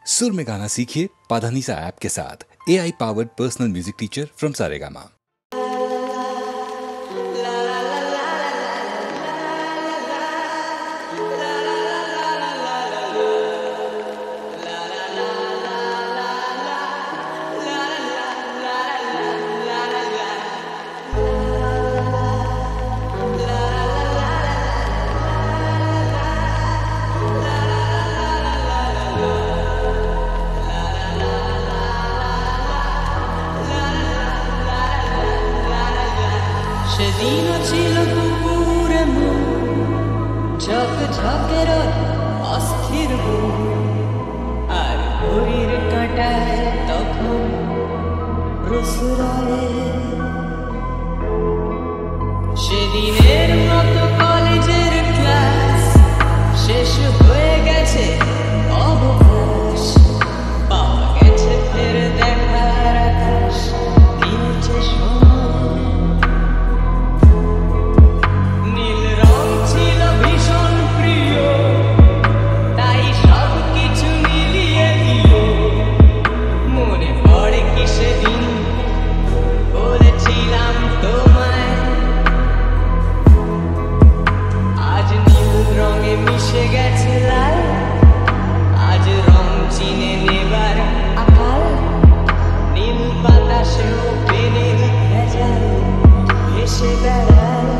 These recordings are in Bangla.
सुर में गाना सीखिए पाधानीसा ऐप के साथ। AI powered personal music teacher from Saregama. সেদিনও ছিল পুকুরে ঝকঝকের অস্থির আর ঘড়ির কাঁটায় তখন রসুরায়ে সেদিনের মতো কলেজের ক্লাস শেষ হয়ে গেছে অবকাশ পাওয়া গেছে ফের দেখার আকাশ দিয়েছে মিশে গেছে লাল আজ রং চিনে নেবার আকাল নীল বাতাসেও পেনের ভেজাল ভেসে বেড়ায়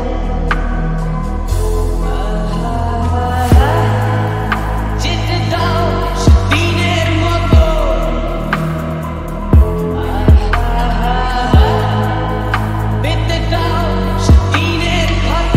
যেতে দাও দিনের মতো পেতে দাও দিনের ক্ষত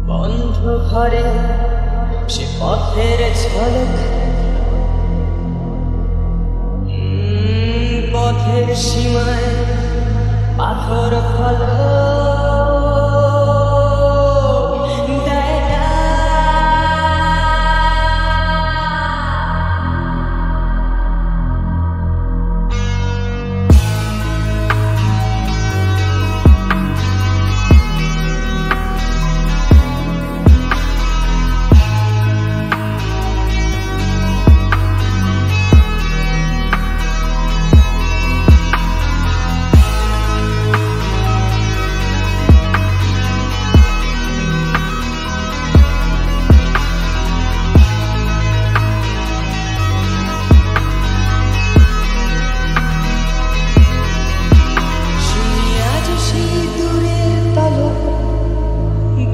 বন্ধ ঘরে সে পথের ঝলক পথের সীমায় পাথর ফলক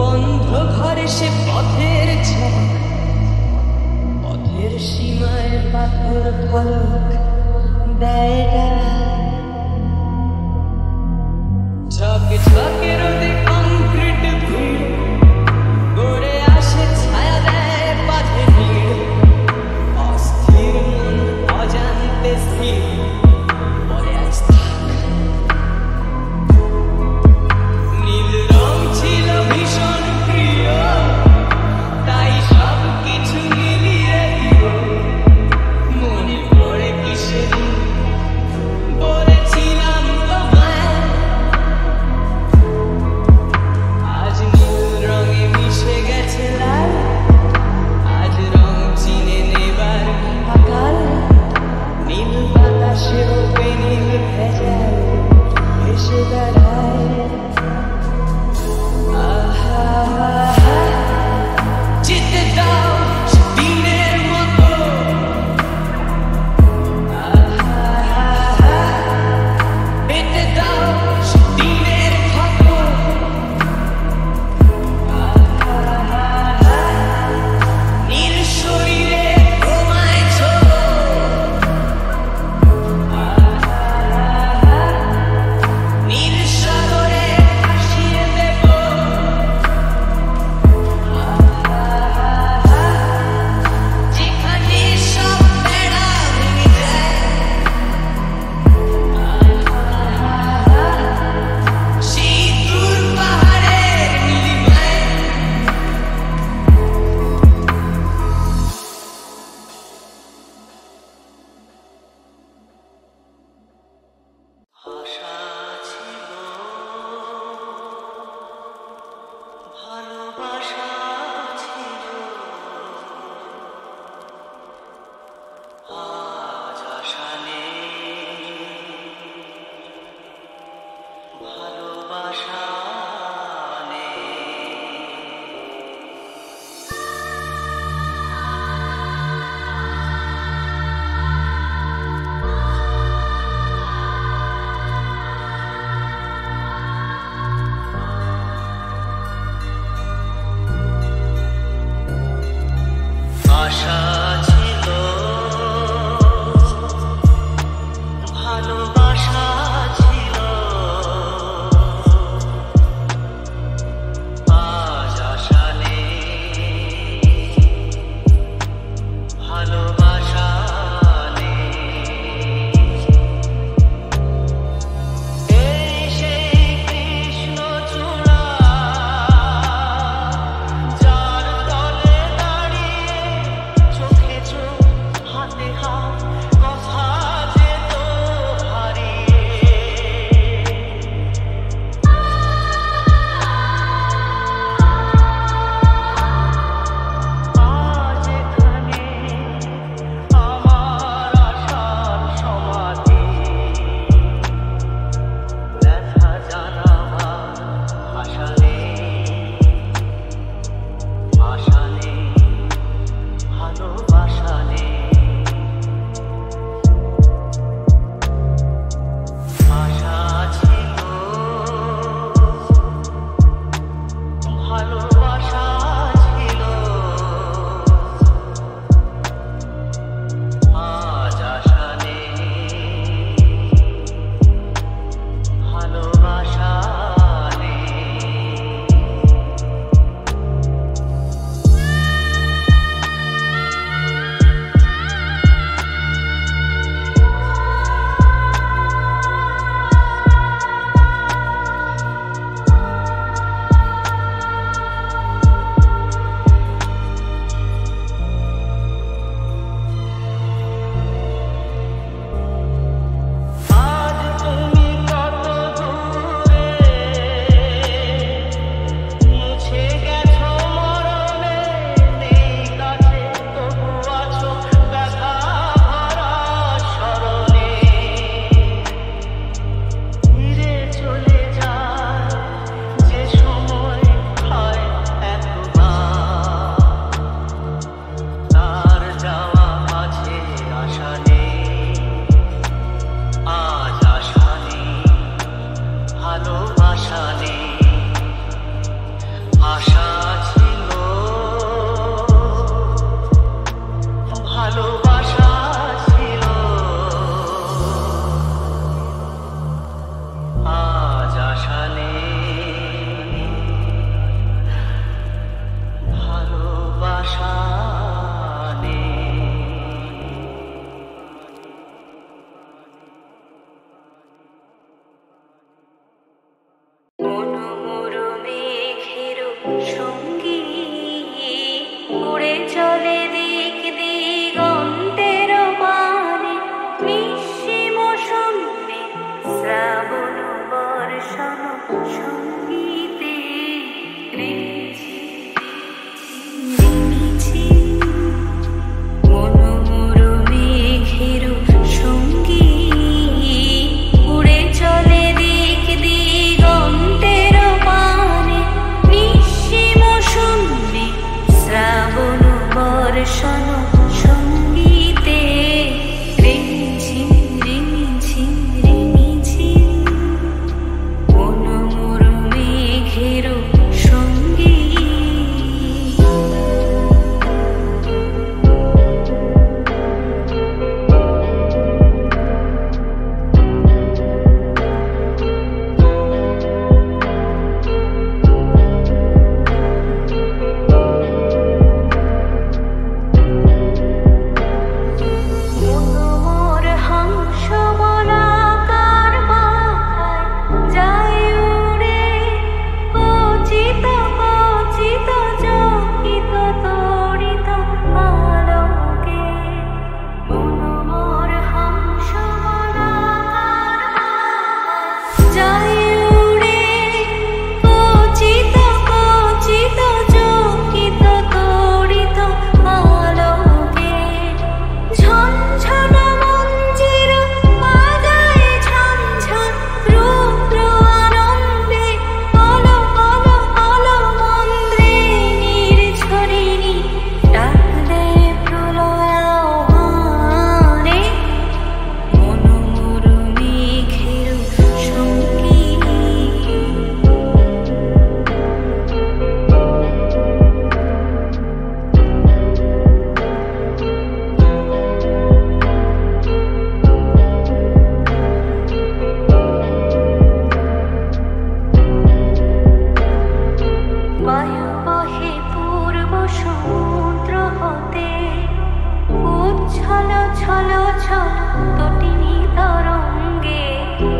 বন্ধ ঘরে সে পথের ঝলক পথের সীমায় পাথর ফলক দেয় ঝকঝকে রোদে কংক্রিট ভিড় গড়ে আসে ছায়া দেয় বাঁধে ভিড় অস্থির মন অজান্তে স্থির বলে আজ নীল রং ছিল ভীষণ প্রিয় তাই সব কিছু মিলিয়ে দিল মনে পড়ে কি সেদিন বলেছিলাম তোমায় আজ নীল রঙে মিশে গেছে লাল আজ রং চিনে নেবার আকাল নীল বাতাসে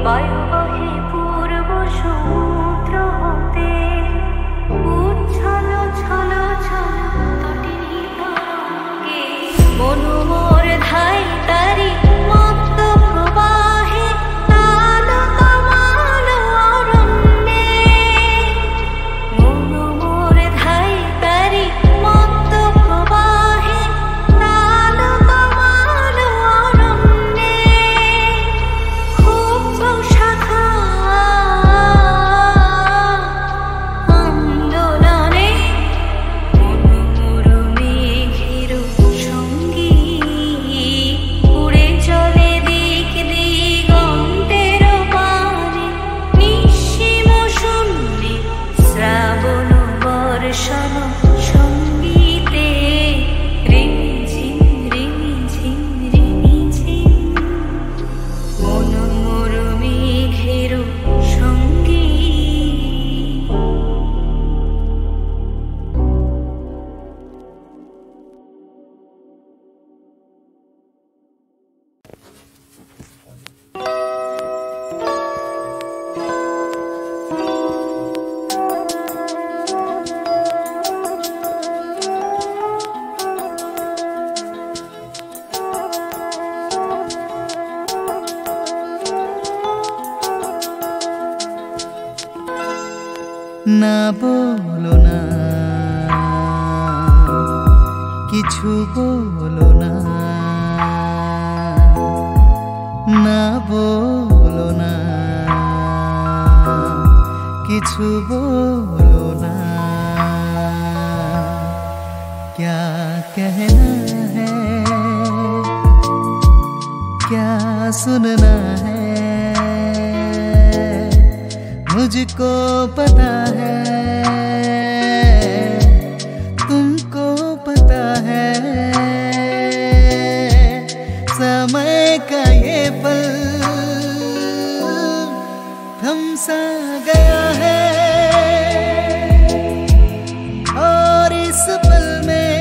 বায়ু বহে পূর্ব সমুদ্র হতে, উচ্ছল ছল ছল তটিনী তরঙ্গে, মন মোর ধাই তারি মত্ত প্রবাহে, তাল তমাল অরণ্যে, মন মোর ধাই তারি মত্ত প্রবাহে, তাল তমাল অরণ্যে, ক্ষুব্ধ শাখা আন্দোলনে, মন মোর মেঘের সঙ্গী, উড়ে চলে দিক দিগন্তের পানে, নিঃসীম শূন্যে শ্রাবণ বর্ষণ সঙ্গীতে, রিমঝিম রিমঝিম রিমঝিম, মন মোর মেঘের সঙ্গী। না বলো না, কিছু বলো না, না বলো না, কিছু বলো না, क्या कहना है, क्या सुनना है, मुझको पता है, तुमको पता है, समय का ये पल थम सा गया है, और इस पल में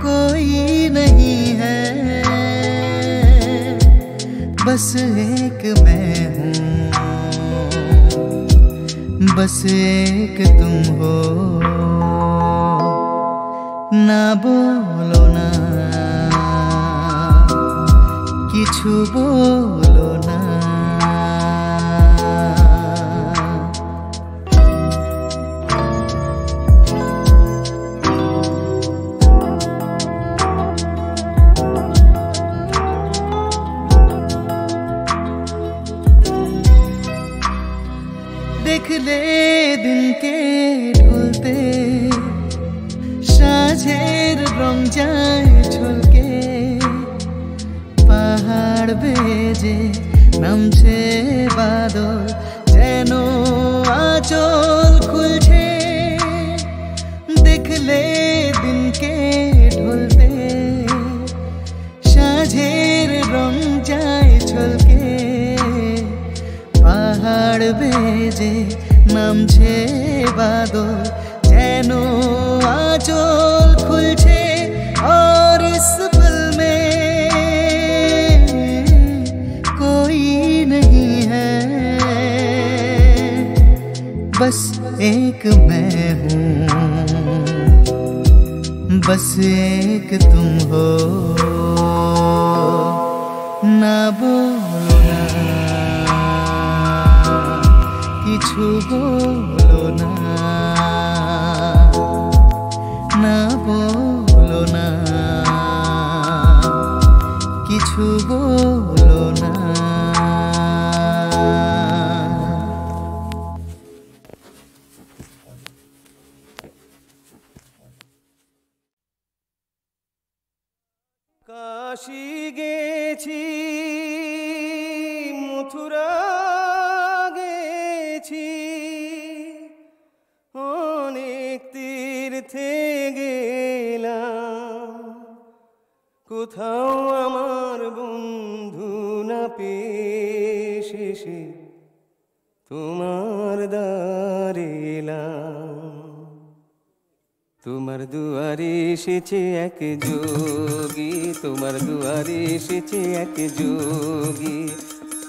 कोई नहीं है, बस एक मैं हूँ, बस एक तुम हो, ना बोलो ना, কিছু বলো না। देख ले दिन के ঢলতে, সাঁঝের রং যায় ছলকে, পাহাড় বেজে নামছে বাদল, যেন আঁচল খুলছে। দেখলে দিনকে ঢলতে, সাঁঝের রং যায় ছলকে, পাহাড় বেজে নামছে বাদল, যেন আঁচল খুলছে। और इस पल में कोई नहीं है, बस एक मैं हूँ, बस एक तुम हो, ना बोलो ना, কিছু বলো না, না বলো না, কিছু বলো না। কাশী গেছি, মথুরা গেছি, অনেক তীর্থে গেলাম, কোথাও আমার বন্ধু না পেয়ে শেষে তোমার দ্বারে এলাম। তোমার দুয়ারে এসেছে এক যোগী, তোমার দুয়ারে এসেছে এক যোগী,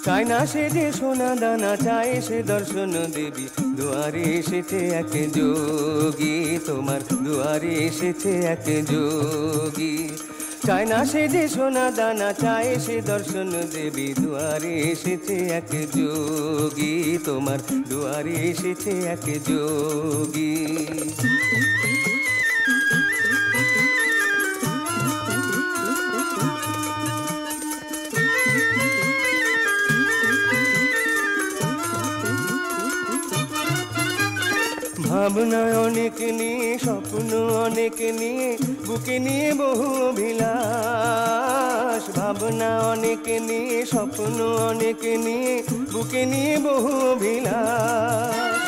চায় না সে যে সোনা দানা, চায় সে দর্শন দেবী। দুয়ারে এসেছে এক যোগী, তোমার দুয়ারে এসেছে এক যোগী, চায় না সে যে সোনা দানা, চায় সে দর্শন দেবী। দুয়ারে এসেছে এক যোগী, তোমার দুয়ারে এসেছে এক যোগী। ভাবনা অনেক নিয়ে, স্বপ্ন অনেক নিয়ে, বুকে নিয়ে বহু অভিলাষ। ভাবনা অনেক নিয়ে, স্বপ্ন অনেক নিয়ে, বুকে নিয়ে বহু অভিলাষ।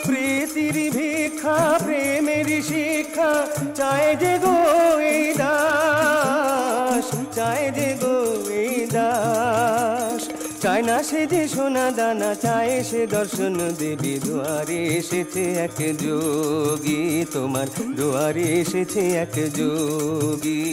প্রীতির ভিক্ষা, প্রেমের শিক্ষা, চায় যে গো এই দাস, চায় যে গো এই দাস। চায় না সে যে সোনা দানা, চায় সে দর্শন দেবী। দুয়ারে এসেছে এক যোগী, তোমার দুয়ারে এসেছে এক যোগী।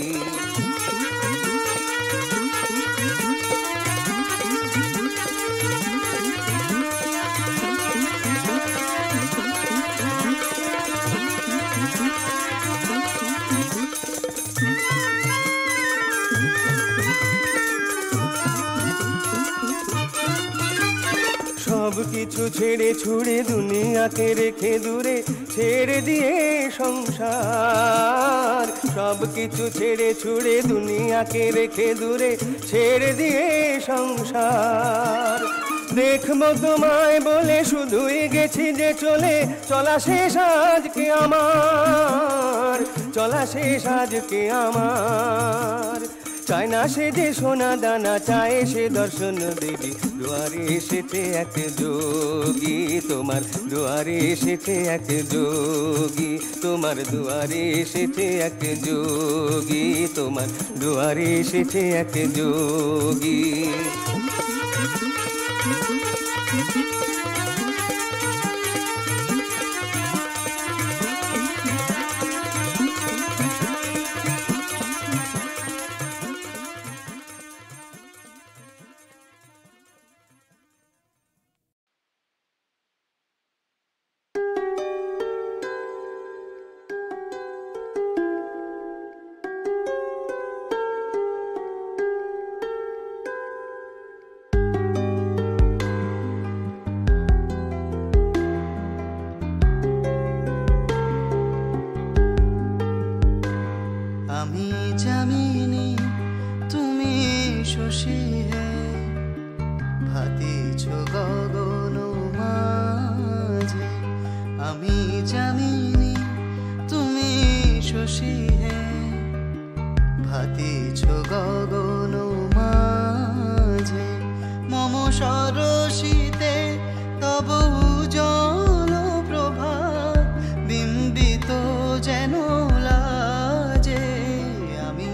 সব কিছু ছেড়ে ছুড়ে দুনিয়াকে রেখে দূরে, ছেড়ে দিয়ে সংসার। সব কিছু ছেড়ে ছুড়ে দুনিয়াকে রেখে দূরে, ছেড়ে দিয়ে সংসার। দেখবো তোমায় বলে শুধুই গেছি যে চলে, চলা শেষ আজকে আমার, চলা শেষ আজকে আমার। চায় না সে যে সোনা দানা, চায় সে দর্শন দেবী। দুয়ারে এসেছে এক যোগী, তোমার দুয়ারে এসেছে এক যোগী, তোমার দুয়ারে এসেছে এক যোগী, তোমার দুয়ারে এসেছে এক যোগী। আমি জামিনী তুমি শশী হে, ভাতিছ গগন মাঝে। আমি জামিনী তুমি শশী হে, ভাতিছ গগন মাঝে। মম সরসিতে তব উজ্জ্বল প্রভাত, বিম্বিত যেন লাজে। আমি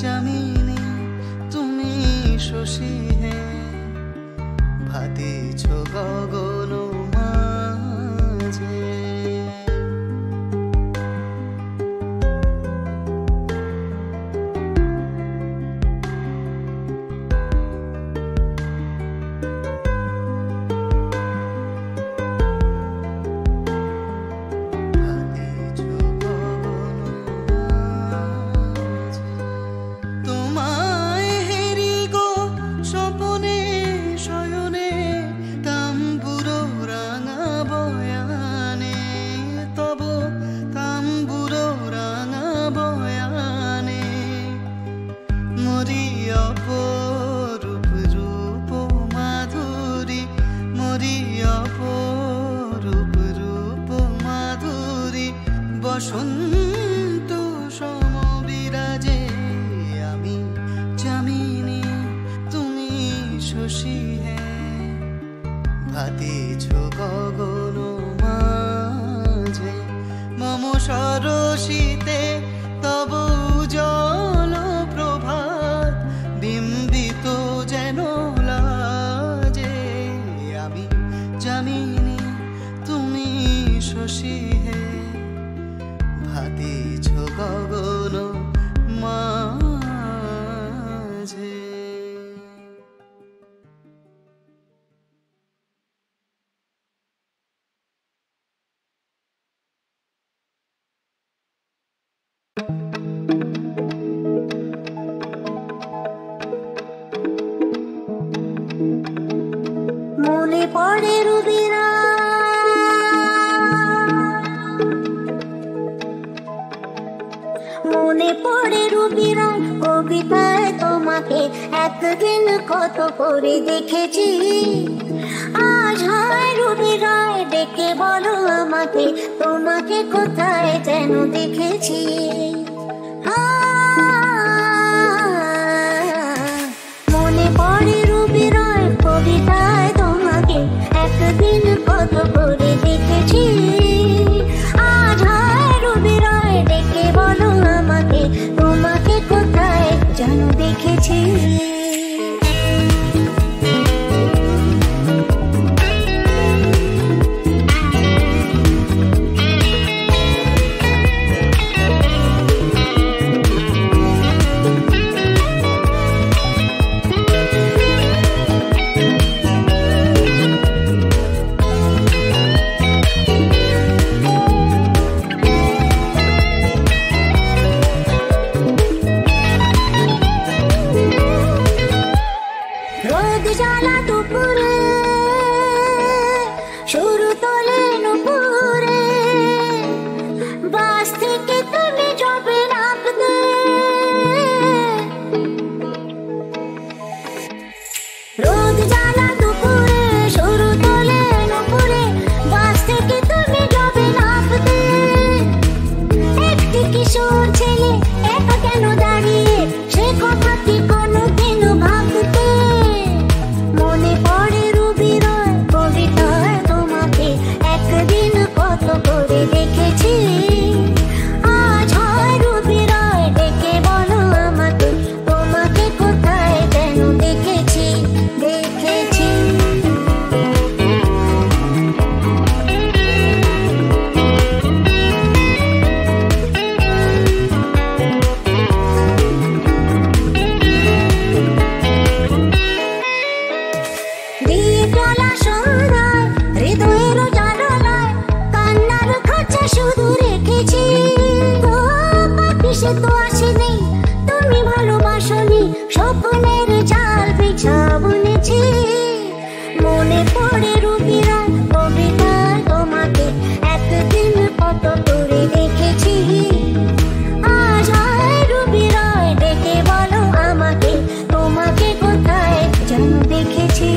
জামিনী তুমি শশী হে, ভাতিছ গগন মাঝে। তোমায় হেরি গো স্বপনে শয়নে, তাম্বুরো রাঙা বয়ানে, তব তাম্বুরো রাঙা বয়ানে। মরি অপরূপ রূপ মাধুরী, মরি অপরূপ রূপ মাধুরী, বসন্ত সমবিরাজে। আমি জামিনী তুমি শশী হে, ভাতিছ গগন মাঝে। মম সরসিতে তব উজ্জ্বল প্রভাত, বিম্বিত যেন লাজে। আমি জামিনী তুমি শশী হে, ভাতি মাঝে। মনে পড়ে রুবিরা, মনে পড়ে রুবিরা কবিতায় তোমাকে একদিন কত করে দেখেছি। আজ হয় রুবিরায় ডেকে বলো আমাকে তোমাকে কোথায় যেন দেখেছি। মনে পড়ে রুবিরায় কবিতায় তোমাকে একদিন কত করে দেখেছি। আজ হয় রুবিরায় ডেকে বলো আমাকে তোমাকে কোথায় যেন দেখেছি। রোদ জ্বালা দুপুরে শুরু তোলে নুপুরে, বাস থেকে তুমি যাবে নামতে। রোদ জ্বালা দুপুরে শুরু তোলে নুপুরে, বাস থেকে তুমি যাবে নামতে। একটি কিশোর ছেলে একা কেন দাঁড়িয়ে সে কথা কি কোনোদিনও ভাবতে। মনে পড়ে রুবিরায় কবিতায় তোমাকে একদিন কত করে দেখেছি। আজ হয় রুবিরায় ডেকে বলো আমাকে তোমাকে কোথায় যেন দেখেছি, দেখেছি। দ্বীপজলা সন্ধ্যায় হৃদয়ের জানালায় কান্নার খাঁচা শুধু রেখেছি। ও পাপি সে তো আসেনি, তুমি ভালোবাসনি, স্বপ্নের জাল বিছা বুনেছি। মনে পড়ে রুবিরায় কবিতায় তোমাকে একদিন কত করে দেখেছি। আজ হয় রুবিরায় ডেকে বলো আমাকে তোমাকে কোথায় যেন দেখেছি।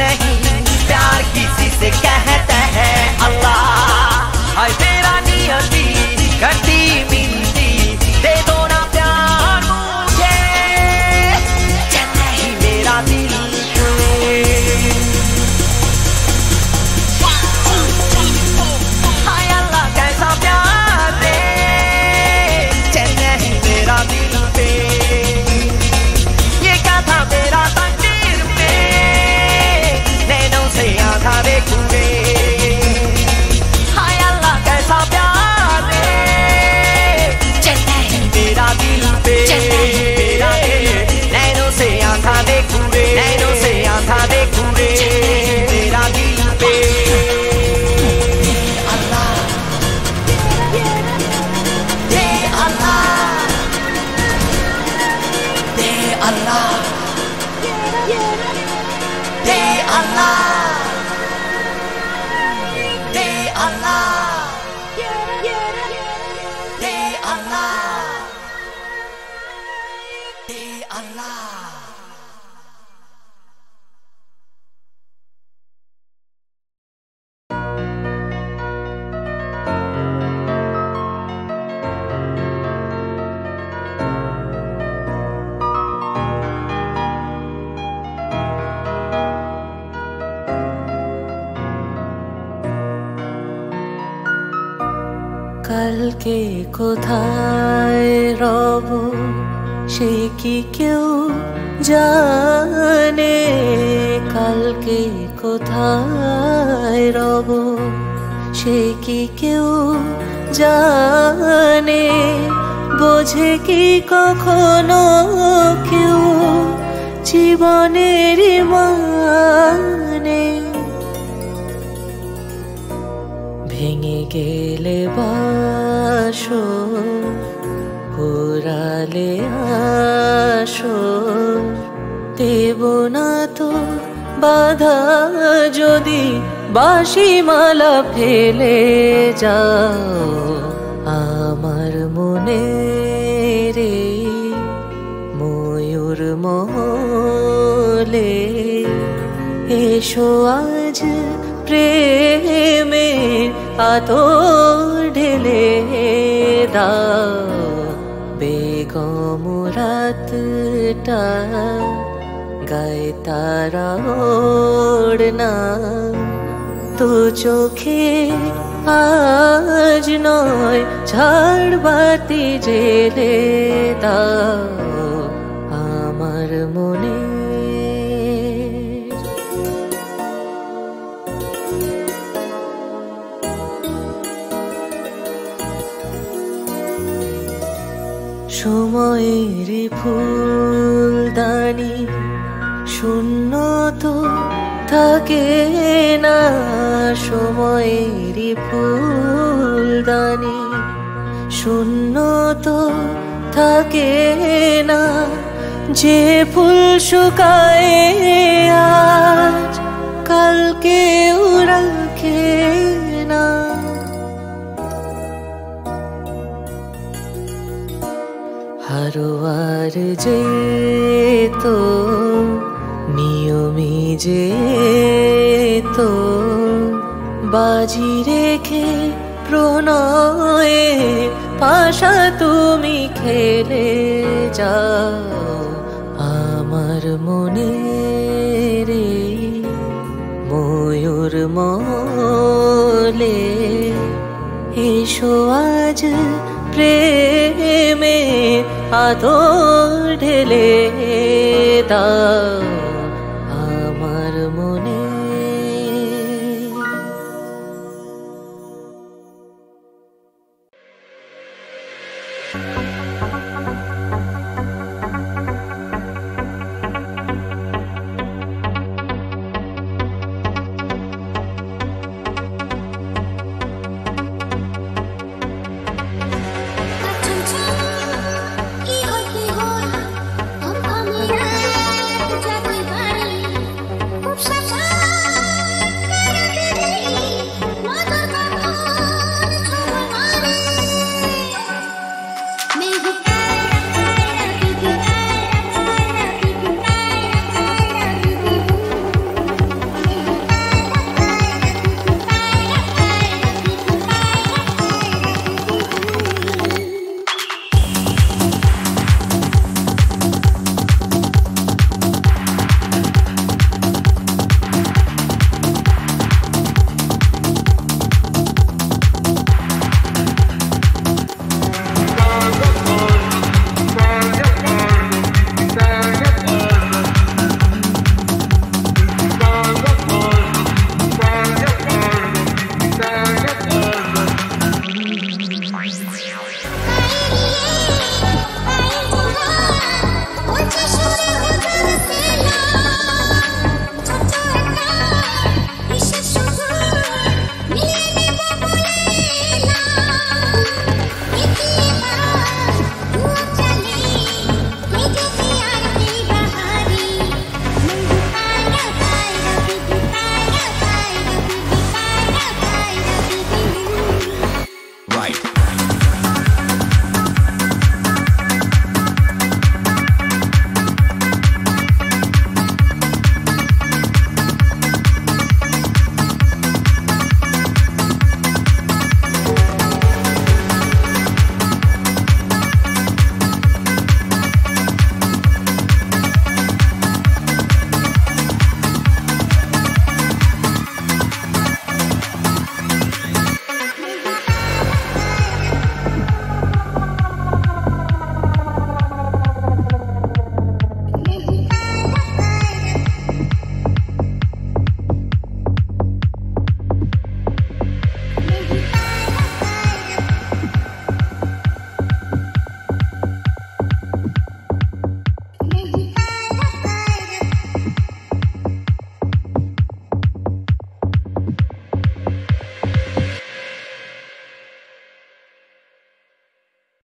नहीं प्यार किसी से कहते हैं अल्लाह। हाय मेरा नियति खट्टी मीठी दे दो ना प्यार मुझे, चैन नहीं मेरा दिल पे। हाय अल्लाह कैसा प्यार दे, चैन नहीं मेरा दिल पे। ये क्या था मेरा तकदीर पे, नैनों से आधा देखूंगे। हाय अल्लाह कैसा प्यार दे, चैन नहीं मेरा दिल पे। मेरा दिल नैनों से आधा देखूंगे, नैनों से आधा देखूंगे मेरा दिल पे। अल्लाह दे अल्लाह दे अल्लाह दे अल्लाह दे अल्लाह दे अल्लाह दे अल्लाह। কালকে কোথায় রব সে কি কেউ জানে, কালকে কোথায় রব সে কি কেউ জানে, বোঝে কি কখনো কেউ জীবনের মানে। ভেঙে গেলে বাসো পুরালে আসো, দেব না তো বাধা যদি বাঁশি মালা ফেলে যাও আমার মনে রে ময়ূর মহলে। এসো আজ প্রেমের আতর ঢেলে দাও, বেগম রাতটা গায়ে তারা ওড়না, তো চোখে আজ নয় ঝাড়বাতি জেলে দাও আমার মনে। সময়ের ফুলদানি শূন্য তো থাকে না, সময়ের ফুলদানি শূন্য তো থাকে না, যে ফুল শুকায় আজ কালকে রাখে না। হারোয়ার যে তো নিয়মে যে তো বাজি রেখে প্রণয়ে পাশা তুমি খেলে যাও আমার মনে রে ময়ূর মলে। এসো আজ প্রেমে আদর ঢেলে দাও আমার মনে।